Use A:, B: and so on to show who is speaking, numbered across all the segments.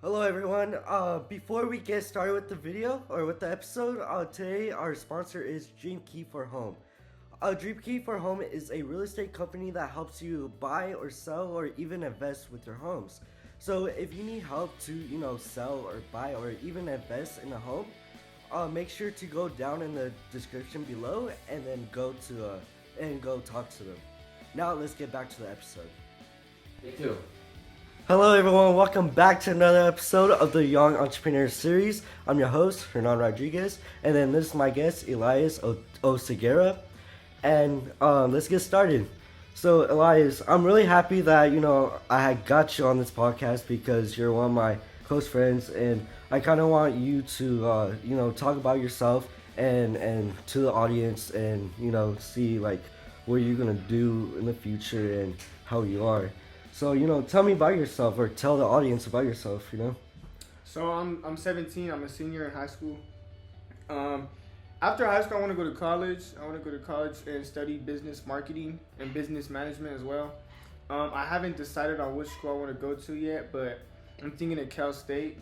A: Hello everyone. Before we get started with the video or with the episode, today our sponsor is Dream Key for Home. Dream Key for Home is a real estate company that helps you buy or sell or even invest with your homes. So if you need help to, sell or buy or even invest in a home, make sure to go down in the description below and then go talk to them. Now let's get back to the episode.
B: Me too.
A: Hello everyone, welcome back to another episode of the Young Entrepreneur Series. I'm your host, Hernan Rodriguez, and then this is my guest, Elias Segura. And let's get started. So Elias, I'm really happy that, I had got you on this podcast because you're one of my close friends, and I kind of want you to, talk about yourself and to the audience and, see like what you're going to do in the future and how you are. So, tell me about yourself or tell the audience about yourself,
C: So I'm 17. I'm a senior in high school. After high school, I want to go to college. I want to go to college and study business marketing and business management as well. I haven't decided on which school I want to go to yet, but I'm thinking of Cal State.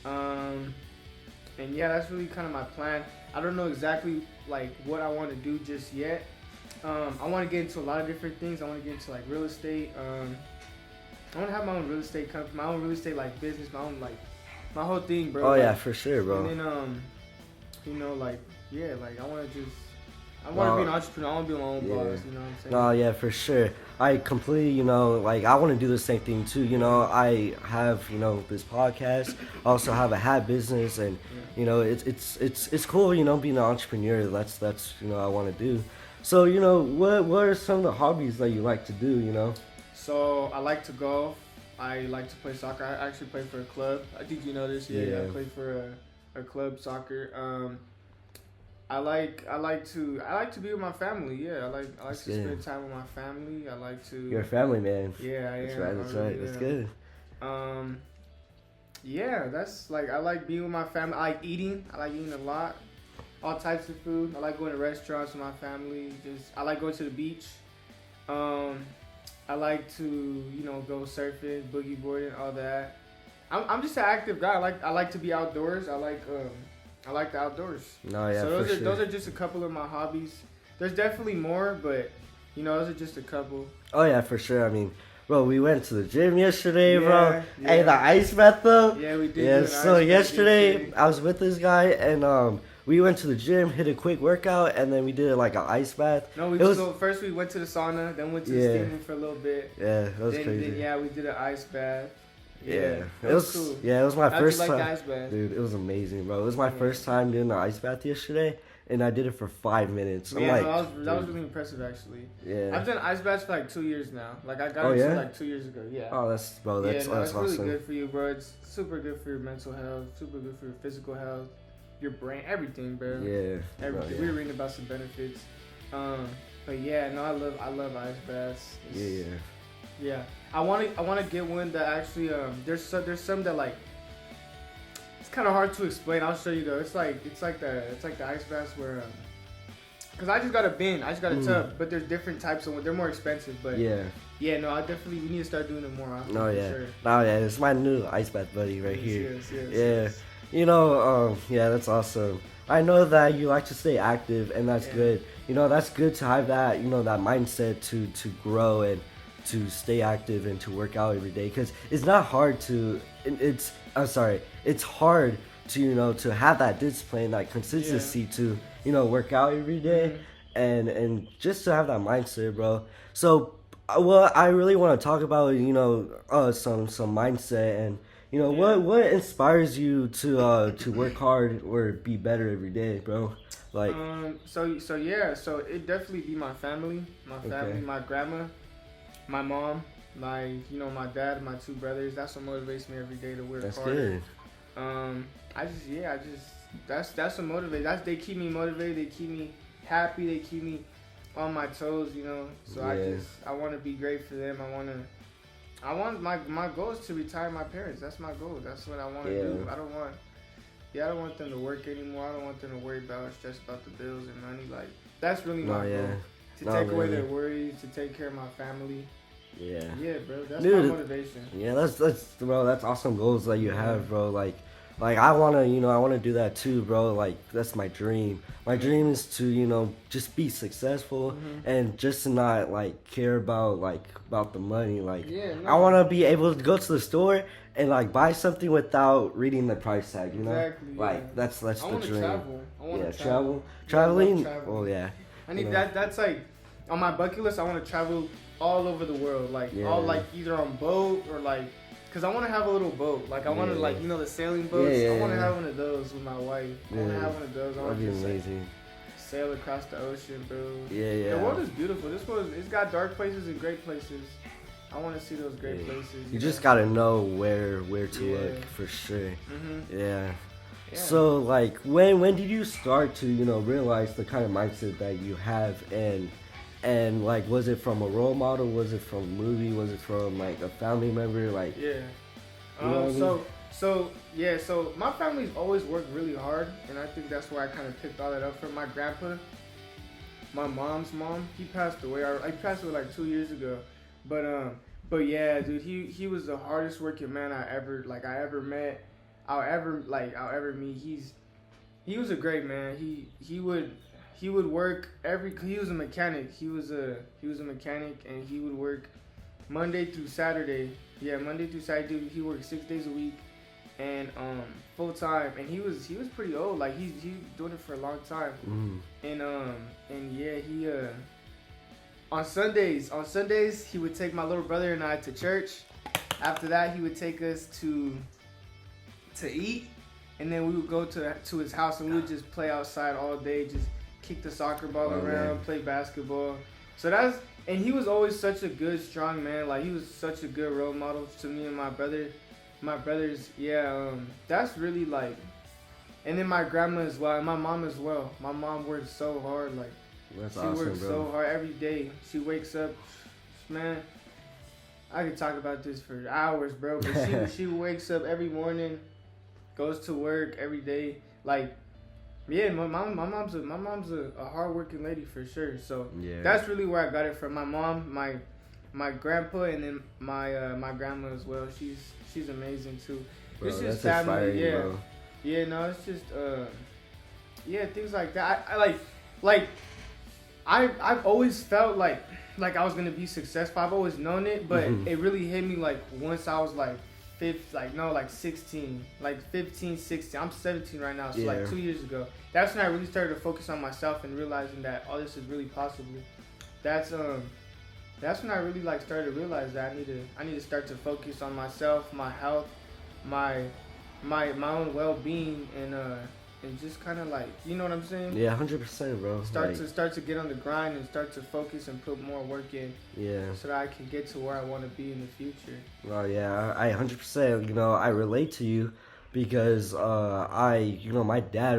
C: And yeah, that's really kind of my plan. I don't know exactly like what I want to do just yet. I want to get into a lot of different things. I want to get into like real estate. I want to have my own real estate company, my own real estate like business, my whole thing, bro.
A: Oh
C: like,
A: yeah, for sure, bro.
C: And then I want to be an entrepreneur. I want to be my own boss. You know what I'm saying?
A: No, yeah, for sure. I completely, I want to do the same thing too. I have, this podcast. I also have a hat business, and it's cool. Being an entrepreneur. That's I want to do. So what are some of the hobbies that you like to do?
C: So I like to golf. I like to play soccer. I actually play for a club. I think you know this. Yeah. I play for a club soccer. I like to be with my family. Yeah, I like to spend time with my family. I like to.
A: You're a family man.
C: Yeah, I am.
A: That's right. That's good.
C: Yeah, that's like I like being with my family. I like eating. I like eating a lot. All types of food. I like going to restaurants with my family. I like going to the beach. I like to, go surfing, boogie boarding, all that. I'm just an active guy. I like to be outdoors. I like the outdoors.
A: No, yeah,
C: so
A: for sure.
C: those are just a couple of my hobbies. There's definitely more, but those are just a couple.
A: Oh yeah, for sure. I mean, bro, we went to the gym yesterday, bro.
C: Yeah.
A: Hey, the ice bath though.
C: Yeah, we did.
A: Yeah, so yesterday I was with this guy and we went to the gym, hit a quick workout, and then we did like an ice bath.
C: No, so first we went to the sauna, then went to the steaming for a little bit.
A: Yeah, that was crazy.
C: Then, we did an ice bath.
A: Yeah,
C: it was cool.
A: Yeah, it was my first time.
C: How'd you like the ice bath?
A: Dude, it was amazing, bro. It was my first time doing the ice bath yesterday, and I did it for 5 minutes.
C: That was really impressive, actually.
A: Yeah.
C: I've done ice baths for like 2 years now. Like I got into like 2 years ago. Yeah.
A: Oh, that's awesome.
C: Really good for you, bro. It's super good for your mental health. Super good for your physical health. Your brain, everything, bro.
A: Yeah.
C: Everything. We were reading about some benefits. But yeah, no, I love ice baths. Yeah. I want to get one that actually there's some that like it's kind of hard to explain. I'll show you though. It's like the ice baths where cuz I just got a bin. I just got a tub, but there's different types of them. They're more expensive, but yeah, no, we need to start doing it more often.
A: It's my new ice bath buddy right here.
C: Yes.
A: That's awesome. I know that you like to stay active, and that's good. That's good to have that, that mindset to grow and to stay active and to work out every day. Because it's not hard it's hard to, to have that discipline, that consistency to, work out every day and just to have that mindset, bro. So, what I really want to talk about, some mindset and, what inspires you to work hard or be better every day, bro? Like
C: so it definitely be my family, my grandma, my mom, my dad, my 2 brothers. That's what motivates me every day to work hard.
A: That's good.
C: That's what motivates. They keep me motivated. They keep me happy. They keep me on my toes. So I want to be great for them. I want my goal is to retire my parents. That's my goal. That's what I want to do. I don't want them to work anymore. I don't want them to worry about or stress about the bills and money. Like that's really my goal. To take away their worries, to take care of my family.
A: Yeah.
C: Yeah, bro. That's
A: Dude,
C: my motivation.
A: Yeah, that's awesome goals that you have, bro. Like I wanna do that too, bro. Like that's my dream. My dream is to just be successful and just to not like care about the money. Like I wanna be able to go to the store and like buy something without reading the price tag.
C: Exactly.
A: Like that's the dream.
C: I wanna
A: travel.
C: Traveling.
A: Oh yeah.
C: I need that. That's like on my bucket list. I want to travel all over the world, like all like either on boat or like, cause I want to have a little boat. Like I want to like the sailing boats. I want to have one of those with my wife. I want to have one of those. I want to just
A: amazing.
C: Sail across the ocean, bro.
A: Yeah.
C: The world is beautiful. This world, it's got dark places and great places. I want to see those great places.
A: You just gotta know where to look for sure. Yeah. So like when did you start to realize the kind of mindset that you have and like was it from a role model, was it from a movie, was it from like a family member, like
C: so my family's always worked really hard, and I think that's where I kind of picked all that up from. My grandpa, my mom's mom, he passed away. I passed away like 2 years ago, but yeah, dude, he was the hardest working man I ever met. I'll ever meet. He was a great man. He would work he was a mechanic. He was a mechanic, and he would work Monday through Saturday. Yeah, Monday through Saturday. He worked 6 days a week, and full time. And he was pretty old. Like he's doing it for a long time. And yeah, he on Sundays he would take my little brother and I to church. After that, he would take us to eat, and then we would go to his house, and we would just play outside all day, just kick the soccer ball around, play basketball. So and he was always such a good, strong man. Like he was such a good role model to me and my brothers. Yeah, that's really like, and then my grandma as well, and my mom as well. My mom worked so hard, like she works so hard every day. She wakes up, man. I could talk about this for hours, bro. But she wakes up every morning, goes to work every day. Like, yeah, my mom's a hardworking lady for sure. So that's really where I got it from. My mom, my grandpa, and then my grandma as well. She's amazing too.
A: Bro,
C: it's just family, yeah.
A: Bro.
C: Yeah, no, it's just things like that. I've always felt like I was gonna be successful. I've always known it, but it really hit me like once I was like 16, like 15, 16. I'm 17 right now, so like 2 years ago. That's when I really started to focus on myself and realizing that all this is really possible. That's when I really like started to realize that I need to start to focus on myself, my health, my own well-being, and just kind of like, you know what I'm saying?
A: Yeah, 100%, bro.
C: Start to get on the grind and start to focus and put more work in.
A: Yeah.
C: So that I can get to where I want to be in the future.
A: Well, yeah, I 100%. I relate to you because my dad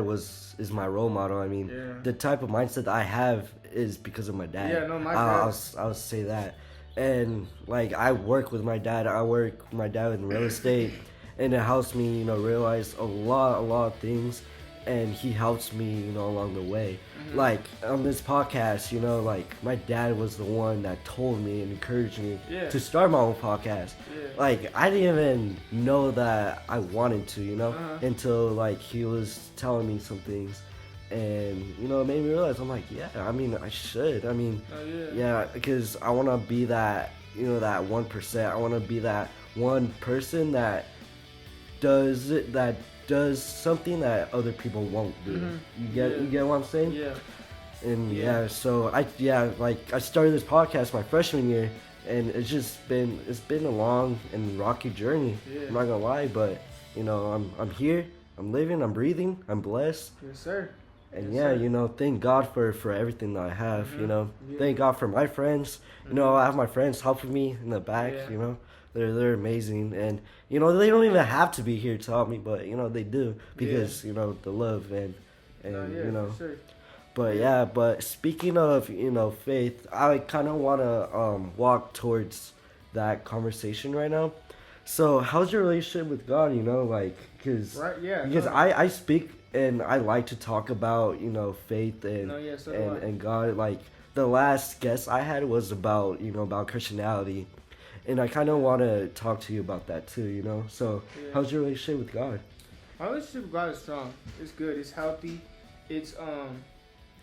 A: is my role model. I mean, the type of mindset that I have is because of my dad.
C: Yeah, no, my dad.
A: I'll say that. And like I work with my dad. I work with my dad in real estate, and it helps me, realize a lot of things. And he helps me, along the way. Like on this podcast, like my dad was the one that told me and encouraged me to start my own podcast. Like I didn't even know that I wanted to, until like he was telling me some things, and it made me realize I'm like, I should. Because I want to be that, that 1%. I want to be that one person that does something that other people won't do. You get what I'm saying?
C: Yeah.
A: And so I started this podcast my freshman year, and it's been a long and rocky journey. I'm not gonna lie, but I'm here, I'm living, I'm breathing, I'm blessed.
C: Yes, sir.
A: And thank God for everything that I have. Thank God for my friends. I have my friends helping me in the back. They're amazing, and they don't even have to be here to help me, but they do because the love and
C: for sure.
A: But but speaking of faith, I kind of want to walk towards that conversation right now. So how's your relationship with God? Because I speak and I like to talk about faith and God. Like the last guest I had was about about Christianity. and I kind of want to talk to you about that too, you know. So,
C: Yeah.
A: how's your relationship with God?
C: My relationship with God is strong. It's good. It's healthy. It's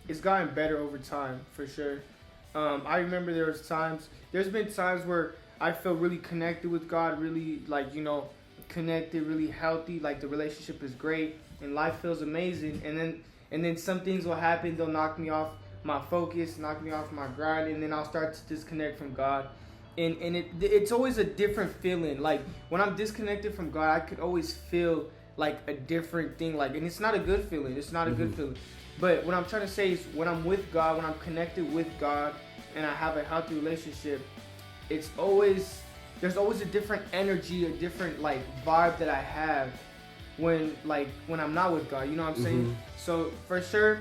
C: it's gotten better over time for sure. I remember there's been times where I feel really connected with God, really like, connected, really healthy, like the relationship is great and life feels amazing, and then some things will happen, they'll knock me off my focus, knock me off my grind, and then I'll start to disconnect from God. And it's always a different feeling. Like when I'm disconnected from God, I could always feel like a different thing, like, and it's not a good feeling. It's not a good feeling. But what I'm trying to say is when I'm with God, when I'm connected with God and I have a healthy relationship, there's always a different energy, a different like vibe that I have when I'm not with God, you know what I'm saying? So for sure,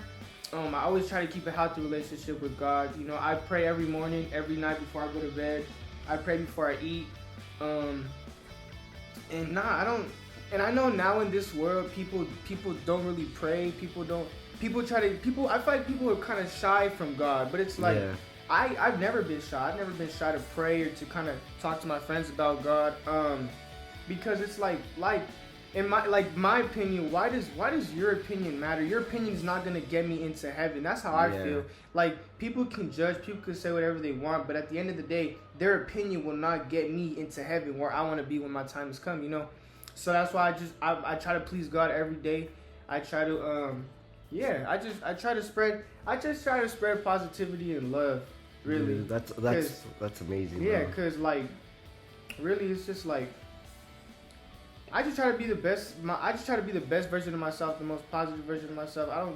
C: I always try to keep a healthy relationship with God. I pray every morning, every night before I go to bed. I pray before I eat. And I know now in this world, people don't really pray. I feel like people are kind of shy from God, but it's like, I've never been shy. I've never been shy to pray or to kind of talk to my friends about God. Because it's like in my opinion, why does your opinion matter? Your opinion is not gonna get me into heaven. That's how I feel. Like people can judge, people can say whatever they want, but at the end of the day, their opinion will not get me into heaven where I want to be when my time has come. So that's why I try to please God every day. I try to I try to spread positivity and love. Really,
A: dude, that's amazing.
C: Yeah,
A: bro.
C: because like really, it's just like I just try to be the best. I just try to be the best version of myself, the most positive version of myself.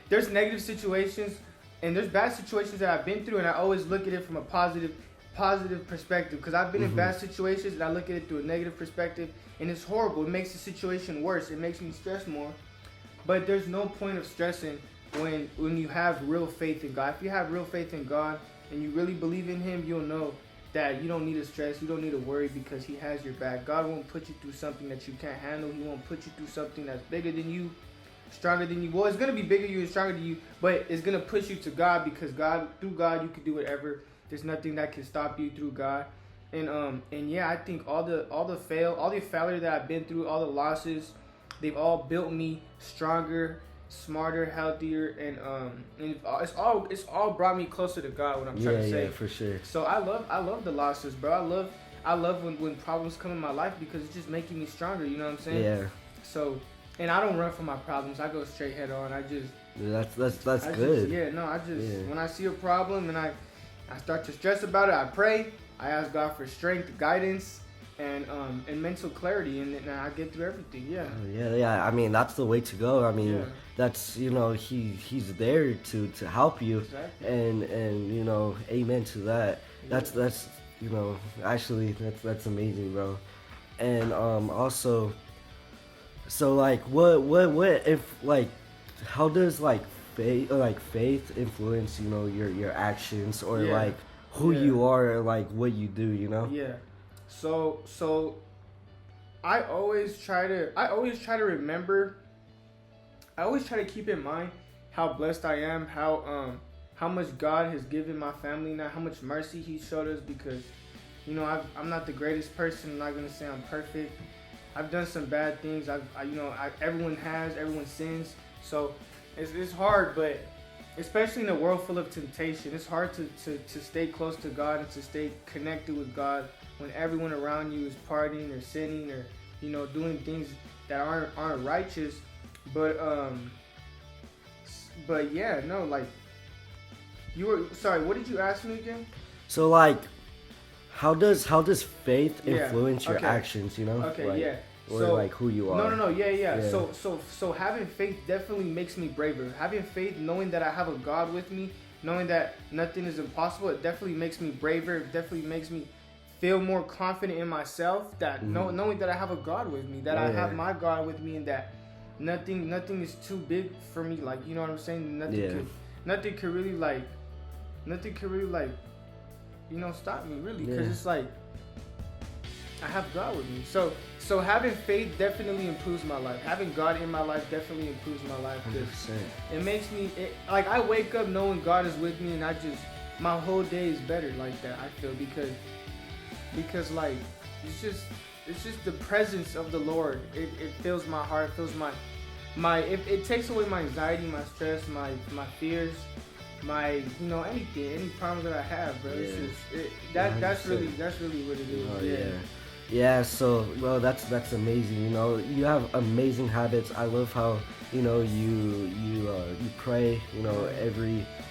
C: There's negative situations and there's bad situations that I've been through, and I always look at it from a positive perspective, because I've been in bad situations and I look at it through a negative perspective, and it's horrible. It makes the situation worse. It makes me stress more. But there's no point of stressing when you have real faith in God. If you have real faith in God and you really believe in Him, you'll know that you don't need to stress, you don't need to worry, because He has your back. God won't put you through something that you can't handle. He won't put you through something that's bigger than you, stronger than you. Well, it's going to be bigger than you and stronger than you, but it's going to push you to God, because through God, you can do whatever. There's nothing that can stop you through God. And yeah, I think all the failure that I've been through, all the losses, they've all built me stronger, smarter, healthier, and it's all brought me closer to God. What I'm trying to say.
A: Yeah, for sure.
C: So I love the losses, bro. I love when problems come in my life, because it's just making me stronger. You know what I'm saying?
A: Yeah.
C: So, and I don't run from my problems. I go straight head on.
A: That's good.
C: When I see a problem and I start to stress about it, I pray. I ask God for strength, guidance, and mental clarity, and I get through everything. Yeah.
A: Yeah. I mean, that's the way to go. I mean, that's he's there to help you,
C: exactly.
A: and amen to that.
C: Yeah.
A: That's actually that's amazing, bro. And also, so like what if like how does like faith influence your actions, or like who you are, or like what you do,
C: Yeah. So I always try to remember, I always try to keep in mind how blessed I am, how much God has given my family now, how much mercy He showed us, because I'm not the greatest person. I'm not gonna say I'm perfect. I've done some bad things. Everyone sins. So it's hard, but especially in a world full of temptation, it's hard to stay close to God and to stay connected with God when everyone around you is partying or sinning or doing things that aren't righteous. But yeah, no, like you were sorry. What did you ask me again?
A: So like, how does faith influence your actions?
C: Okay,
A: like,
C: yeah.
A: Or like who you are.
C: No, yeah. So having faith definitely makes me braver. Having faith, knowing that I have a God with me, knowing that nothing is impossible, it definitely makes me braver. It definitely makes me feel more confident in myself. That knowing that I have a God with me, that I have my God with me, and that nothing is too big for me. Like, you know what I'm saying? Nothing could really stop me, really, because it's like I have God with me. So having faith definitely improves my life. Having God in my life definitely improves my life.
A: 100%.
C: It makes me like I wake up knowing God is with me, and my whole day is better like that. I feel, because because like it's just the presence of the Lord. It fills my heart, fills my it takes away my anxiety, my stress, my fears, my anything, any problems that I have, bro. It's just that's really what it is.
A: Oh yeah. Yeah, so well, that's amazing. You have amazing habits. I love how you pray.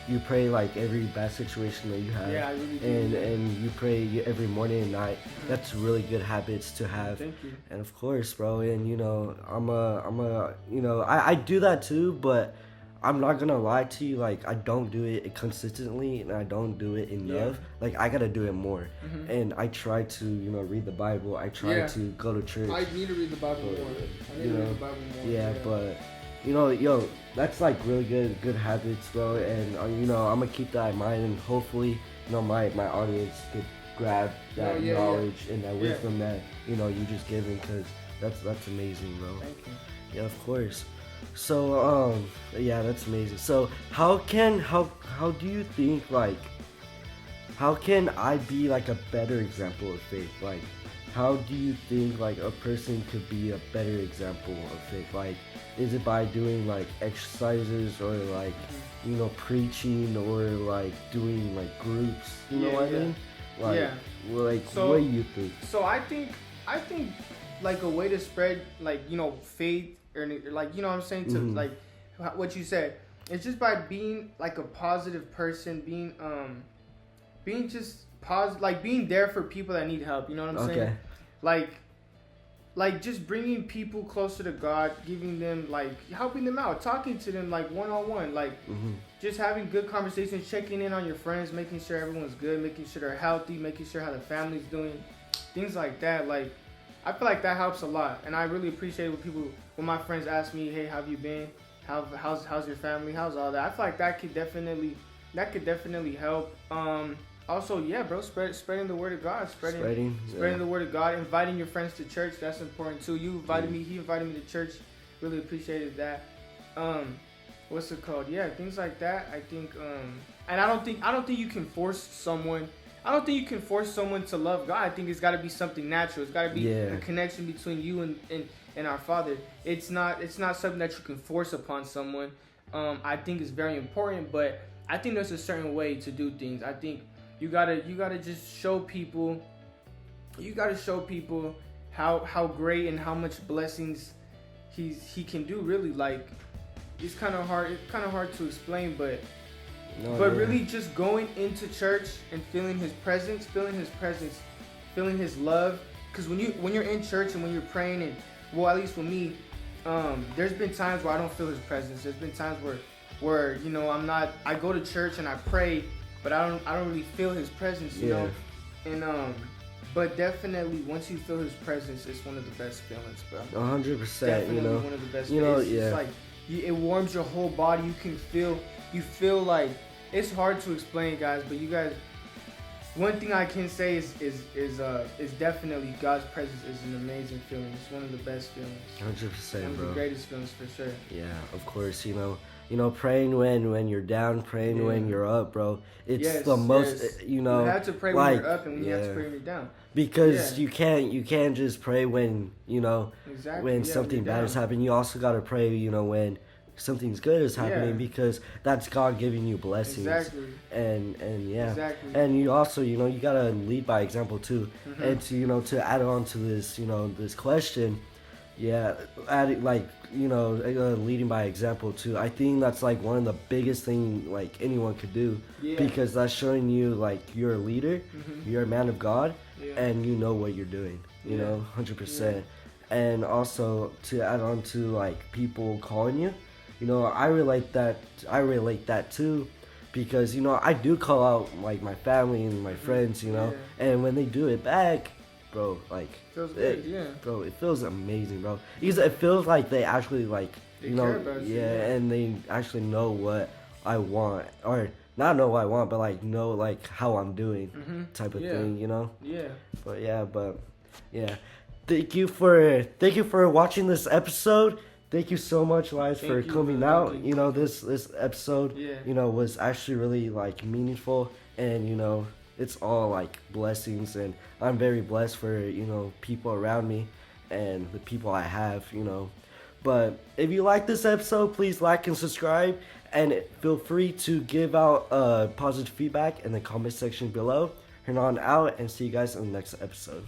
A: You pray like every bad situation that you have.
C: Yeah, I really do.
A: And you pray every morning and night. Mm-hmm. That's really good habits to have.
C: Thank you.
A: And of course, bro. And I do that too, but I'm not gonna lie to you, like I don't do it consistently and I don't do it enough. Yeah. Like I gotta do it more. Mm-hmm. And I try to, read the Bible. I try to go to church.
C: I need to read the Bible more. I need to read the Bible more.
A: Yeah, but that's like really good habits, bro. And I'm gonna keep that in mind, and hopefully, my audience could grab that knowledge and that wisdom that you just given, because that's amazing, bro.
C: Thank you.
A: Yeah, of course. So that's amazing. So how do you think, like, how can I be like a better example of faith? Like, how do you think like a person could be a better example of faith? Like, is it by doing like exercises, or like preaching, or like doing like groups? You know what I mean? Like, what do you think?
C: So I think like a way to spread like faith, or like what I'm saying, to like what you said, it's just by being like a positive person, being just positive, like being there for people that need help. You know what I'm saying? Like just bringing people closer to God, giving them, like, helping them out, talking to them like one-on-one, like just having good conversations, checking in on your friends, making sure everyone's good, making sure they're healthy, making sure how the family's doing, things like that. Like, I feel like that helps a lot, and I really appreciate when my friends ask me, hey, how have you been? How's your family? How's all that? I feel like that could definitely help. Also, yeah, bro, spreading the word of God, spreading the word of God, inviting your friends to church. That's important too. You invited me. He invited me to church. Really appreciated that. What's it called? Yeah, things like that. I think. And I don't think you can force someone. I don't think you can force someone to love God. I think it's got to be something natural. It's got to be a connection between you and our Father. It's not something that you can force upon someone. I think it's very important, but I think there's a certain way to do things. I think you gotta just show people. You gotta show people how great and how much blessings he can do. Really, like, it's kind of hard to explain, but. Really just going into church and feeling his presence, feeling his love. Because when you're in church and when you're praying, and well, at least with me, there's been times where I don't feel his presence. There's been times where I go to church and I pray, but I don't really feel his presence, you know. And but definitely once you feel his presence, it's one of the best feelings, bro.
A: 100%.
C: Definitely one of the best feelings. It's like it warms your whole body. You feel like, it's hard to explain, guys, but you guys, one thing I can say is definitely God's presence is an amazing feeling. It's one of the best feelings.
A: 100%, bro.
C: One of the greatest feelings for sure.
A: Yeah, of course. Praying when you're down, praying when you're up, bro. It's the most.
C: You have to pray when you're up, and you have to pray when you're down.
A: Because you can't just pray when when something bad is happening. You also gotta pray when something's good is happening, because that's God giving you blessings.
C: Exactly.
A: And
C: Exactly.
A: And you also you gotta lead by example too. And to add on to this this question, leading by example too. I think that's like one of the biggest things like anyone could do, because that's showing you like you're a leader, you're a man of God, and you know what you're doing. 100%. And also to add on to like people calling you. I relate that too, because I do call out like my family and my friends, and when they do it back, bro, like
C: feels good,
A: bro, it feels amazing, bro. Because it feels like they actually like
C: care about you,
A: and they actually know what I want, or not know what I want, but like know like how I'm doing, type of thing, But thank you for watching this episode. Thank you so much, Elias, for coming out. This episode, was actually really like meaningful, and it's all like blessings, and I'm very blessed for, people around me and the people I have. But if you like this episode, please like and subscribe, and feel free to give out positive feedback in the comment section below. On out, and see you guys in the next episode.